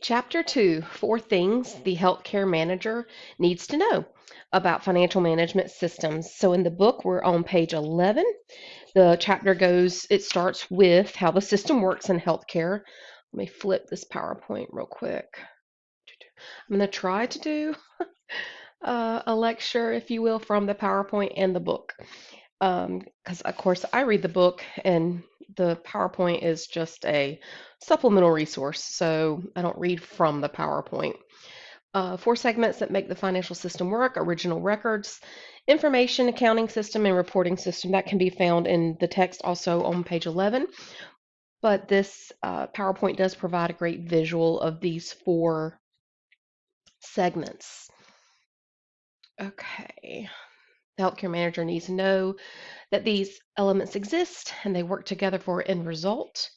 Chapter 2, 4 things the healthcare manager needs to know about financial management systems. So in the book, we're on page 11. The chapter it starts with how the system works in healthcare. Let me flip this PowerPoint real quick. I'm going to try to do a lecture, if you will, from the PowerPoint and the book. Because, of course, I read the book and the PowerPoint is just a supplemental resource, so I don't read from the PowerPoint. 4 segments that make the financial system work: original records, information accounting system, and reporting system. That can be found in the text also on page 11. But this PowerPoint does provide a great visual of these 4 segments. Okay. The healthcare manager needs to know that these elements exist and they work together for an end result.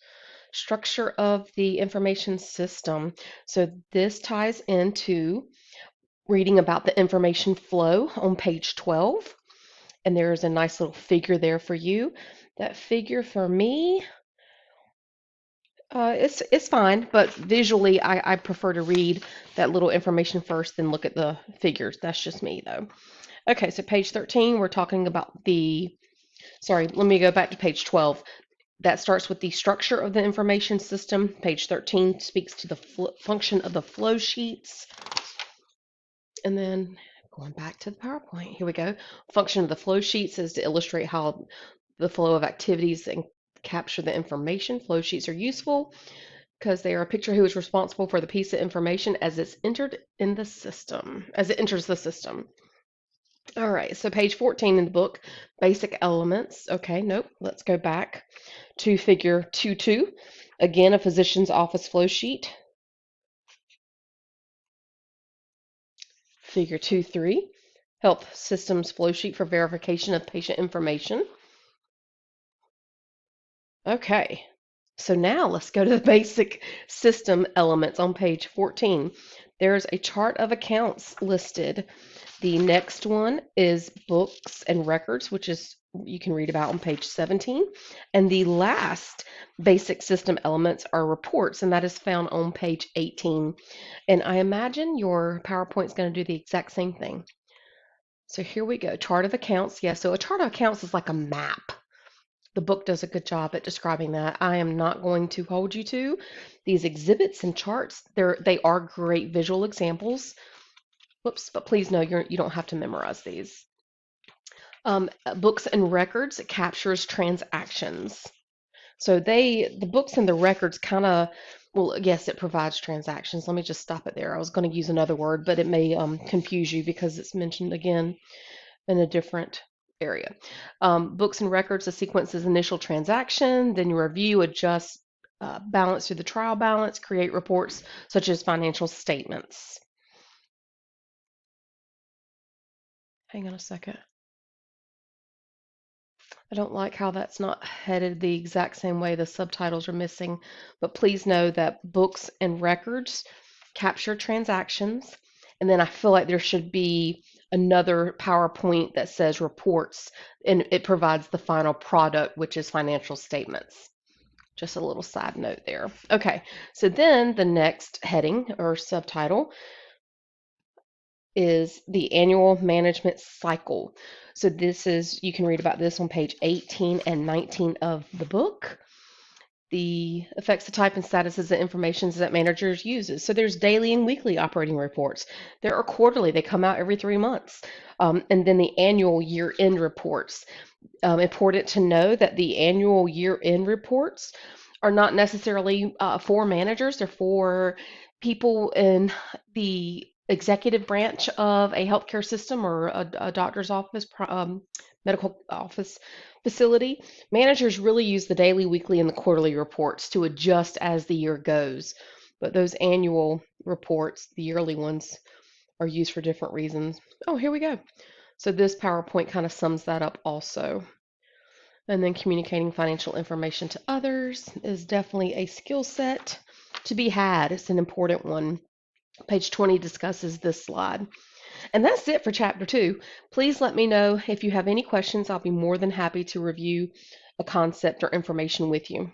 Structure of the information system. So this ties into reading about the information flow on page 12. And there's a nice little figure there for you. That figure for me, it's fine, but visually I prefer to read that little information first, then look at the figures. That's just me though. Okay, so page 13, we're talking about sorry, let me go back to page 12. That starts with the structure of the information system. Page 13 speaks to the function of the flow sheets. And then going back to the PowerPoint, here we go. Function of the flow sheets is to illustrate how the flow of activities and capture the information. Flow sheets are useful because they are a picture of who is responsible for the piece of information as it's entered in the system, as it enters the system. All right, so page 14 in the book, basic elements. Okay, nope, let's go back to figure 2.2. Again, a physician's office flow sheet. Figure 2.3, health systems flow sheet for verification of patient information. Okay, so now let's go to the basic system elements on page 14. There's a chart of accounts listed. The next one is books and records, which is you can read about on page 17. And the last basic system elements are reports, and that is found on page 18. And I imagine your PowerPoint's going to do the exact same thing. So here we go, chart of accounts. Yeah, so a chart of accounts is like a map. The book does a good job at describing that. I am not going to hold you to these exhibits and charts. They are great visual examples. Whoops, but please know you don't have to memorize these. Books and records, it captures transactions. So the books and the records kind of, well, yes, it provides transactions. Let me just stop it there. I was going to use another word, but it may confuse you because it's mentioned again in a different area. Books and records, the sequence is initial transaction, then you review, adjust balance through the trial balance, create reports such as financial statements. Hang on a second. I don't like how that's not headed the exact same way. The subtitles are missing, but please know that books and records capture transactions. And then I feel like there should be another PowerPoint that says reports, and it provides the final product, which is financial statements. Just a little side note there. Okay, so then the next heading or subtitle is the annual management cycle. So you can read about this on page 18 and 19 of the book. The affects the type and statuses of information that managers uses. So there's daily and weekly operating reports. There are quarterly, they come out every 3 months. And then the annual year-end reports. Important to know that the annual year-end reports are not necessarily for managers. They're for people in the executive branch of a healthcare system or a doctor's office, medical office facility. Managers really use the daily, weekly, and the quarterly reports to adjust as the year goes. But those annual reports, the yearly ones, are used for different reasons. Oh, here we go. So this PowerPoint kind of sums that up also. And then communicating financial information to others is definitely a skill set to be had. It's an important one. Page 20 discusses this slide. And that's it for chapter 2. Please let me know if you have any questions. I'll be more than happy to review a concept or information with you.